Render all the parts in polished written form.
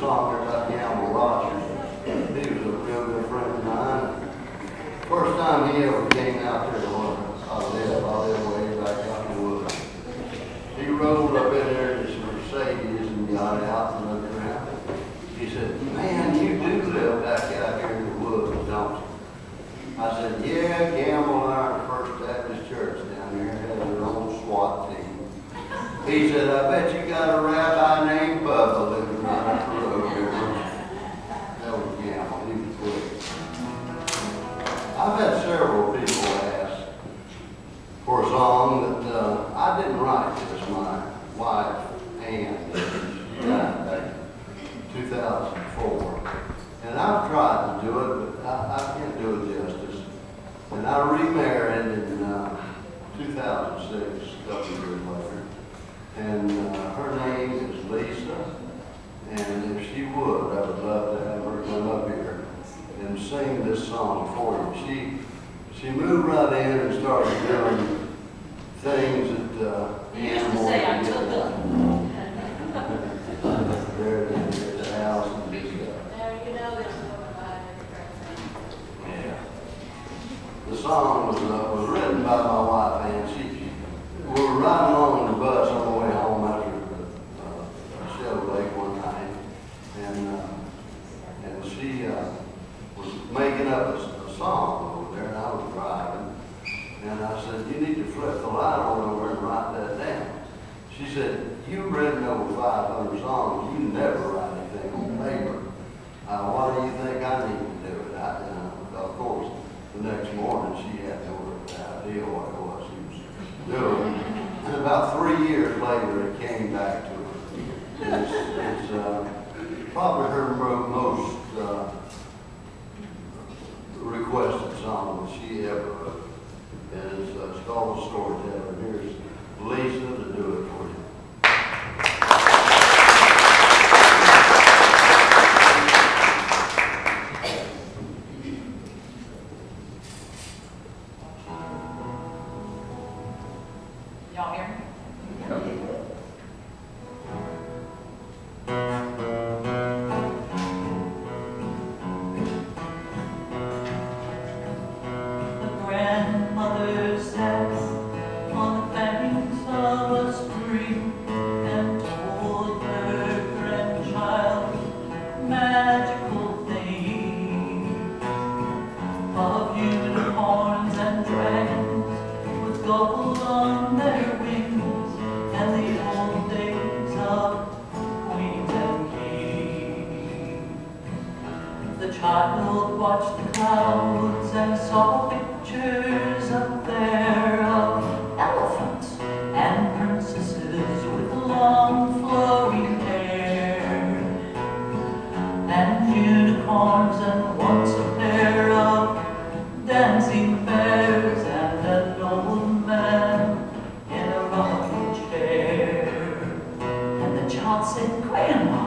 song about Gamble Rogers. He was a real good friend of mine. First time he ever came out there to I live way back out in the woods. He rolled up in there in his Mercedes and got out and looked around. He said, "Man, you do live back out here in the woods, don't you?" I said, "Yeah, Gamble and our First Baptist Church down there has their own SWAT team." He said, "I bet you got a rabbi named Bubba living right up the road here." That was Gamble. He was quick. I've had several people ask for a song that I didn't write this. My wife, Ann, she died back in 2004. And I've tried to do it, but I can't do it justice. And I remarried in 2006, a couple of years later. And her name is Lisa. And if she would, I would love to have her come up here and sing this song for you. She moved right in and started doing things that you used to say, "I'm too good." There it is, there's a house and this stuff. Now you know there's a woman behind every Yeah. The song was written by my wife, and we were riding along the bus on the way home after Shell Lake one night, and she was making up a song over there, and I was driving, and I said, "You need to flip the light on over and write that down." She said, "You've written over 500 songs. You never write anything on paper. What do you think I need to do?" Of course, the next morning she had no idea what it was she was doing. And about 3 years later, it came back to her. It's probably her most requested song that she ever wrote. And it's called "The Storyteller." Here's Lisa to do it for you. Y'all hear me? The grandmother sat on the banks of a stream and told her grandchild magical things of unicorns and dragons with gold on their wings, and the old days of queens and kings. The child watched the clouds and saw pictures up there of elephants and princesses with long flowing hair, and unicorns, and once a pair of dancing bears, and an old man in a rocking chair. And the child said, "Grandma,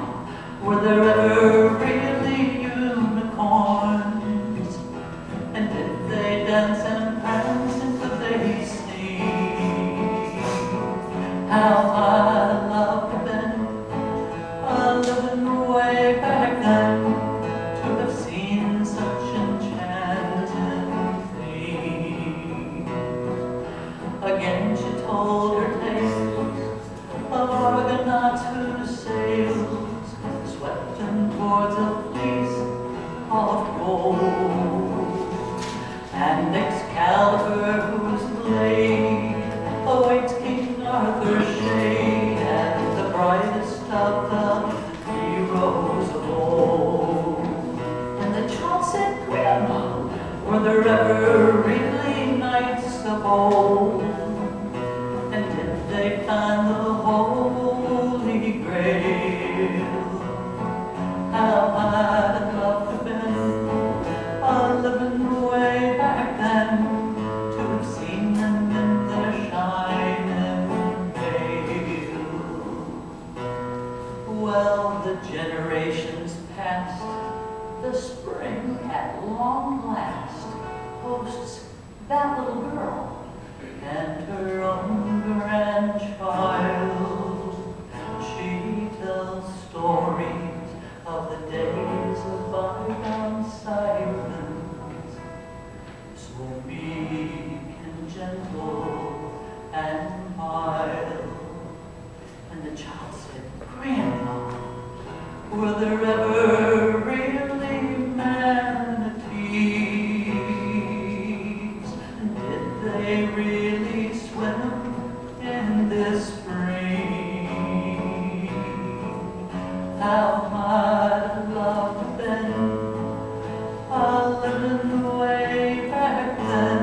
were there ever really unicorns? And did they dance and prance, and could they sing? How I loved them, a living way back then, to have seen such enchanting things." Again she told her tales of Argonauts whose sails swept them towards a fleece of gold, and Excalibur whose blade awaits King Arthur's shade, and the brightest of the heroes of old. And the child said, "Grandma, were there ever really knights of old? And did they find the Holy Grail? How I'd love to have been a living way back then, to have seen them in their shining veil." Well, the generations passed, the spring at long last hosts that little girl and her own grandchild. She tells stories child said, Grandma, were there ever really manatees? Did they really swim in this spring? How might I love them, a living way back then,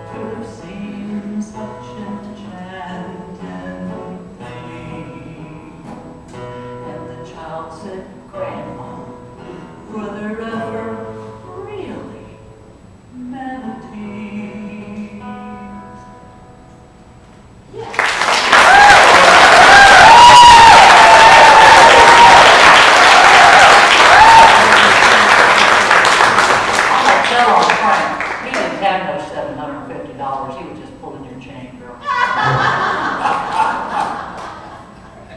could have seen such enchanting thing. And the child said, Grandma, were there ever really manatees? Yeah. Tell on Frank, he didn't have no $750. He was just pulling your chain, girl.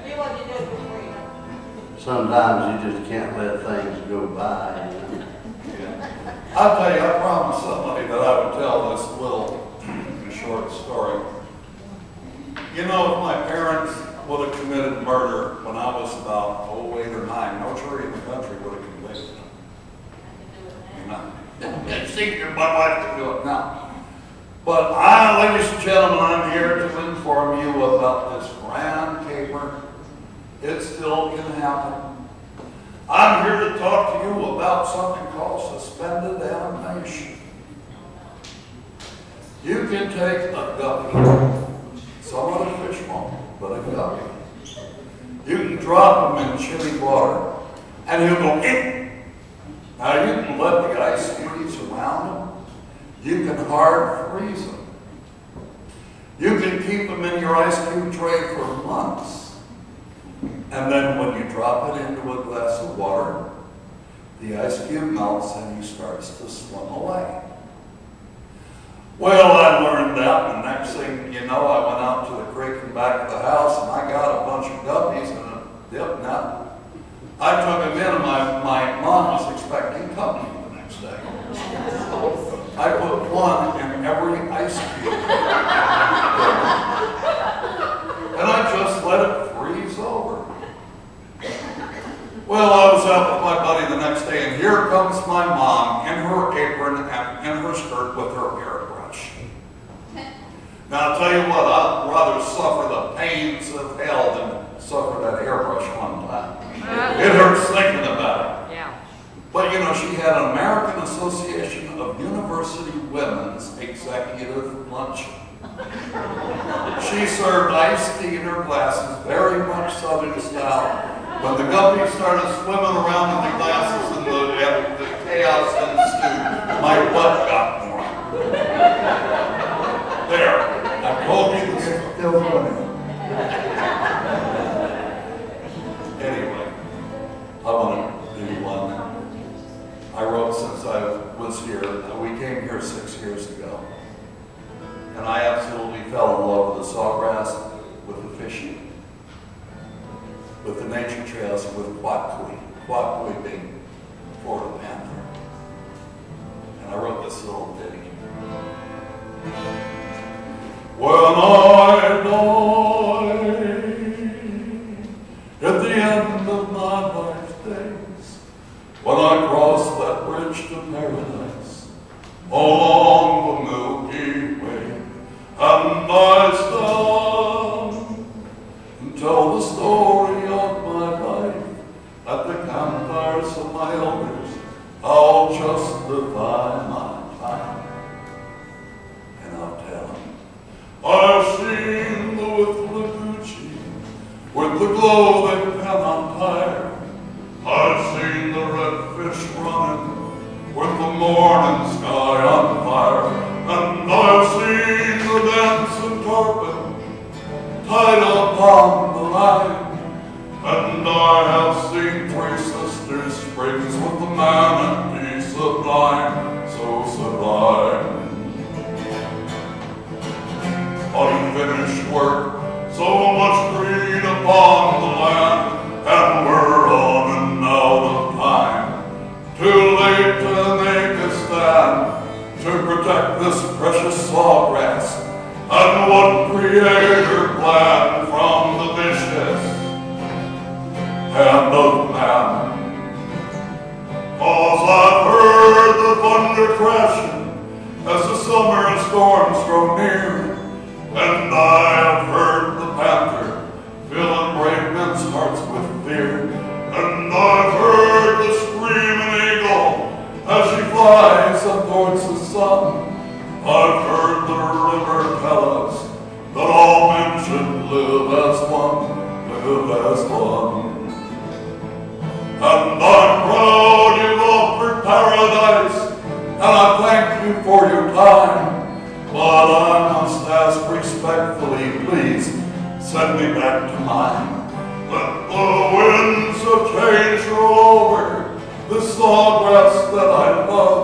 You want to do it for free. Sometimes you just can't let things go by, you know? I'll tell you, I promised somebody that I would tell this little short story. You know, if my parents would have committed murder when I was about 8 or 9, no jury in the country would have convicted them. You know? See, my wife can do it now. But ladies and gentlemen, I'm here to inform you about this grand caper. It still can happen. I'm here to talk to you about something called suspended animation. You can take a guppy, somewhat a fish won't, but a guppy. You can drop him in chilly water, and he'll go, "Eek." Now you can let the ice freeze around him. You can hard freeze him. You can keep him in your ice cube tray for months. And then when you drop it into a glass of water, the ice cube melts and he starts to swim away. Well, I learned that, and the next thing you know, I went out to the creek in back of the house and I got a bunch of guppies and a dip net. I took them in and my mom was expecting company the next day. I put one in every ice cube. And I just let it freeze over. Well, I was out with my buddy the next day, and here comes my mom in her apron and in her skirt with her hairbrush. Now, I'll tell you what, I'd rather suffer the pains of hell than suffer that hairbrush one time. It hurts thinking about it. Yeah. But, you know, she had an American Association of University Women's Executive Luncheon. She served iced tea in her glasses, very much Southern style. When the guppies started swimming around in the glasses and the chaos ensued, my butt got warm. There, I told you this is still funny. Anyway, I want to do one. I wrote since I was here. We came here 6 years ago. And I absolutely fell in love with the sawgrass, with the fishing, with the nature trails, and with Quackui being Florida Panther. And I wrote this little ditty. When I die at the end of my life's days, when I cross that bridge to paradise, along the Milky Way, and I stand and tell the story of my life at the campfires of my elders, I'll justify my time. And I'll tell them, I've seen the Withlacoochee with the glow they cannot tire. I've seen the redfish running with the morning sky on fire. And I've seen the dancing tarpon tied upon the line. And I have seen 3 sisters springs with the manatee sublime, so sublime. Unfinished work, so much greed upon the land, and we're on and out of time. Too late to make a stand to protect this precious sawgrass, and what creator planned from the vicious hand of man. 'Cause I've heard the thunder crashing as the summer storms grow near, and I have heard the panther filling brave men's hearts with fear, and I've heard the screaming eagle as she flies up towards the sun. I've heard the river tell us that all men should live as one, live as one. And I'm proud you've offered paradise, and I thank you for your time. But I must ask respectfully, please send me back to mine. Let the winds of change roll over the sawgrass that I love,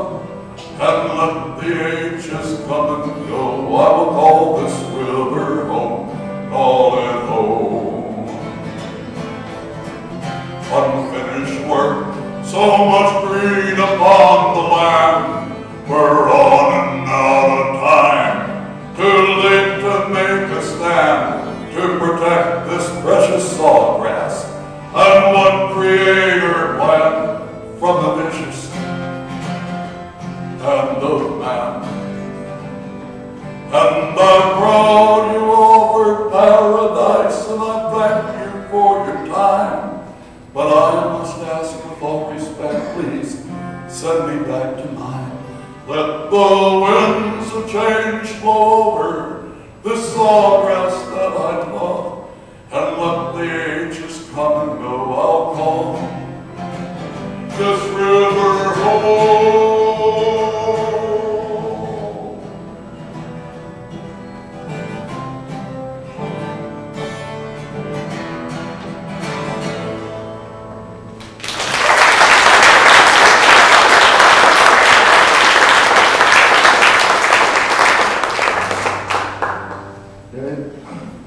and let the ages come and go. I will call this river home, call it home. Unfinished work, so much green upon the land. We're on and out of time, too late to make a stand to protect this precious sawgrass. And what Creator planned from the vicious hand of man. And I'm proud you offered paradise, and I thank you for your time. But I must ask with all respect, please send me back to mine. Let the winds of change blow over this sawgrass that I love, and let the ages come and go. I'll call this river home.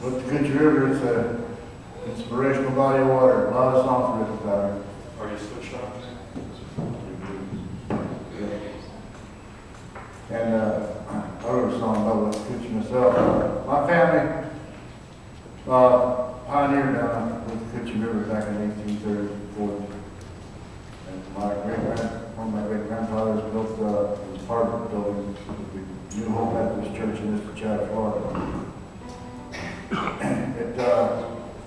With the Coochie River, it's an inspirational body of water. A lot of songs written about it. Are you switched on? And I wrote a song about the Coochie myself. My family pioneered down with the Coochie River back in 1834. And one of my great-grandfathers built, was part of building the New Hope Baptist Church in Wichita, Florida.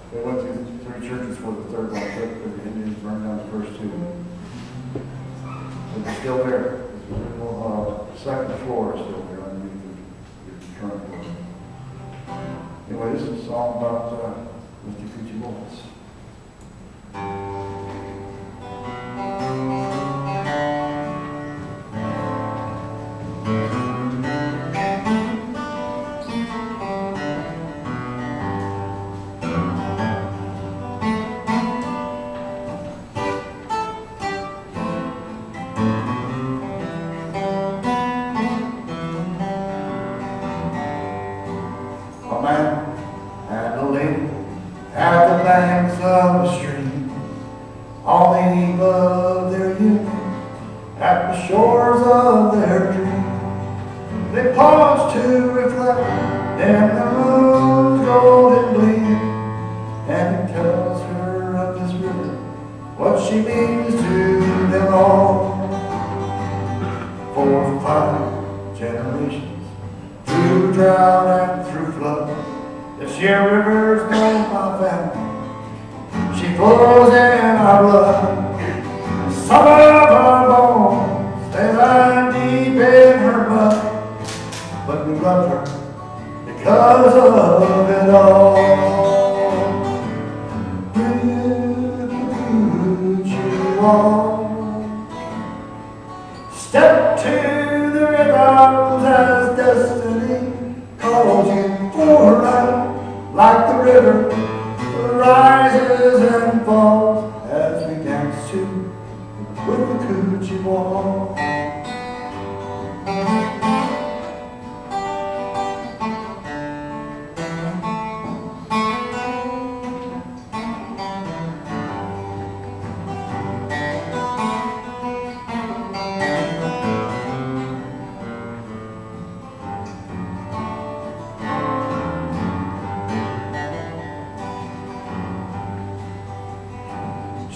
They went through 3 churches for the third one trip, because the Indians burned down the first 2. But they're still there. The second floor is still there underneath the current building. Anyway, this is a song about Mr. Coochie Boys. A man and a lady at the banks of a stream, on the eve of their youth, at the shores of their dream. They pause to reflect in the moon's golden gleam, and he tells her of this river, what she means to them all. 4 or 5 generations, through drought and through flood, this here river's known my family. She flows in our blood. Some of our bones, they lie deep in her mud, but we love her because of it all. Coochie walk, step to the rhythms as destiny calls you for a ride, like the river rises and falls as we dance to with the Coochie walk.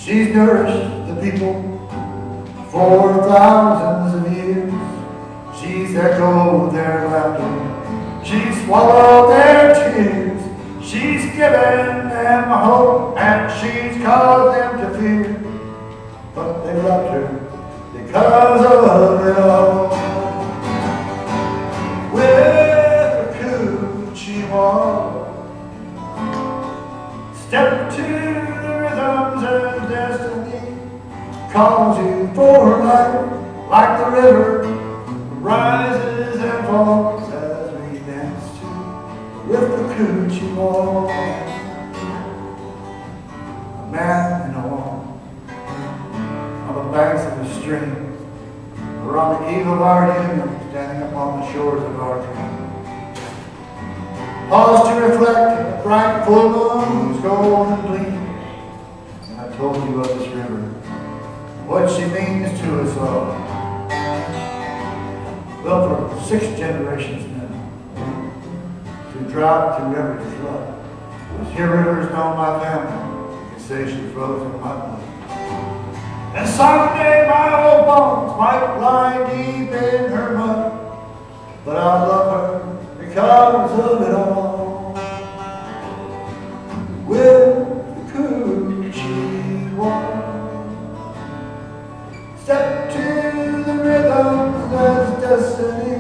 She's nourished the people for thousands of years. She's echoed their laughter. She's swallowed their tears. She's given them hope and she's caused them to fear. But they loved her because of it all. With a coochie wall, step to the rhythms of destiny, calls you for life like the river rises and falls as we dance to with the coochie wall. A man and a woman on the banks of a stream, we're on the eve of our union, standing upon the shores of our dream. Pause to reflect in the bright full moon's golden gleam. And I told you of this river, what she means to us all. Well, for 6 generations now, through drought, through every flood, this here river's known my family. They say she froze in my blood. And someday my old bones might lie deep in her mud, but I love her because of it all. With the coochie wall, step to the rhythms as destiny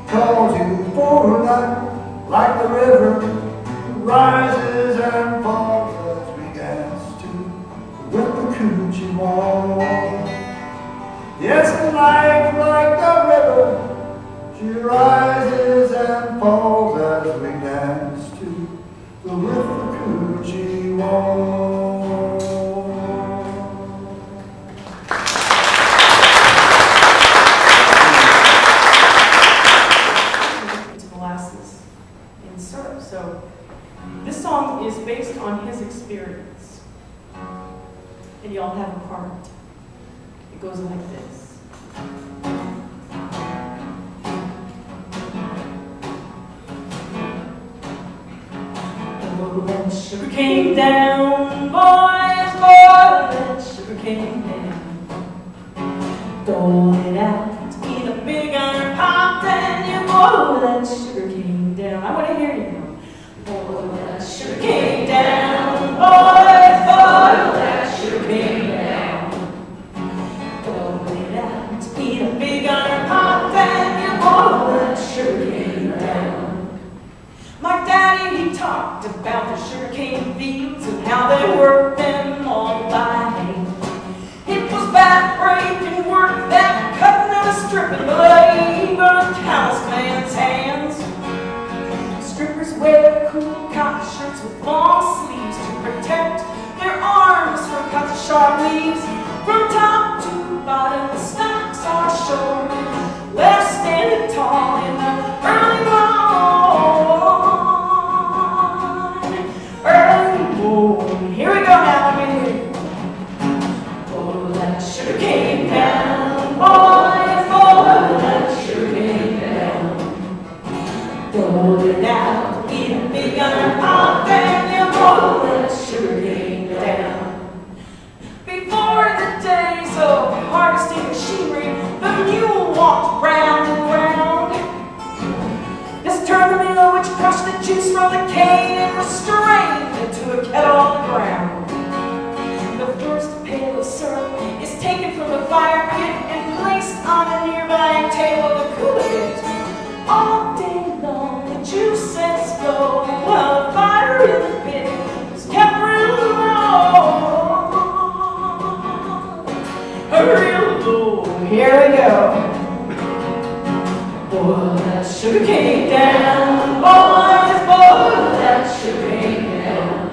calls you for life, like the river rises and falls as we dance to with the coochie wall. Yes, life like the river, she rises and falls as we dance to the with the coochie wall. To molasses in syrup. So this song is based on his experience, and y'all have a part. It goes like this. Boil that sugar cane down, boys, boil that sugar cane down. Throw it out in a big iron pot and you boil that sugar cane down. I want to hear you now. Boil that sugar cane down, boys, boil that sugar cane down. Throw it out in a big iron pot and you boil that sugar cane down. My daddy, he talked about the sugarcane fields and how they worked them all by hand. It was back-breaking work, that cutting and stripping, but even a callous man's hands. Strippers wear cool cotton shirts with long sleeves to protect their arms from cuts of sharp leaves. From top to bottom, the stocks are short, left standing tall in the early morning. Here we go now, boil that sugar cane down, boys, boil that sugar cane down. Throw it out in a big iron pot and you boil that sugar cane down. Before the days of harvesting machinery, the mule walked round and round. This turned the mill which crushed the juice from the cane and was strained into a kettle on the ground. The first pail of syrup is taken from the fire pit and placed on a nearby table to cool it. All day long the juices flow while the fire in the pit is kept real low. Here we go. Boil that sugar cane down, boys, boil that sugar cane down.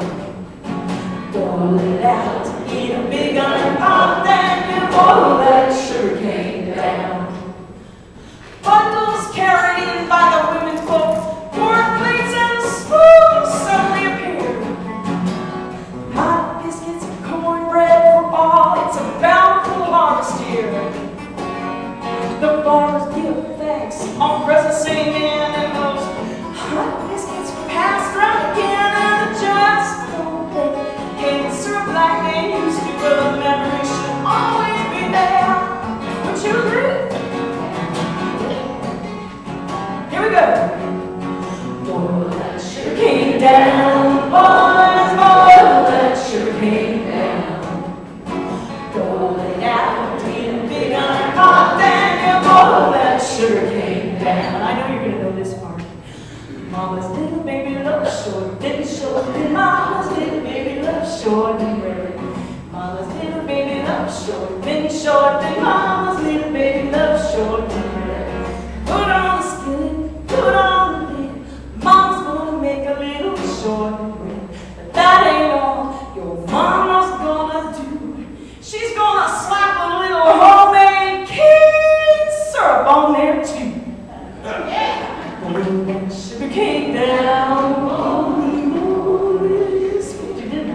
Boil it out in a big iron pot, then you boil that sugar cane down. Bundles carried in by the women's folk, pork plates and spoons suddenly appear. Hot biscuits and cornbread for all, it's a bountiful harvest here. The farmers give thanks on present same man, and those hot biscuits passed round again, and the just don't think cane syrup like they used to, but go. Boil that sugar cane down, boys, boil that sugar cane down. Roll it out in a big iron pot, and you boil that sugar cane down. I know you're gonna know this part. Mama's little baby loves short, didn't short, and Mama's little baby loves short and red. Mama's little baby loves short, didn't short, and Mama's little baby loves short and red. Put on the skillet, put on the lid. Mama's gonna make a little short and red. But that ain't all your mama's gonna do. She's gonna slap a little homemade cane syrup on there too. Boil that sugar cane down, oh, yes, what you did.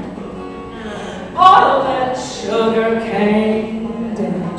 Boil that sugar cane down.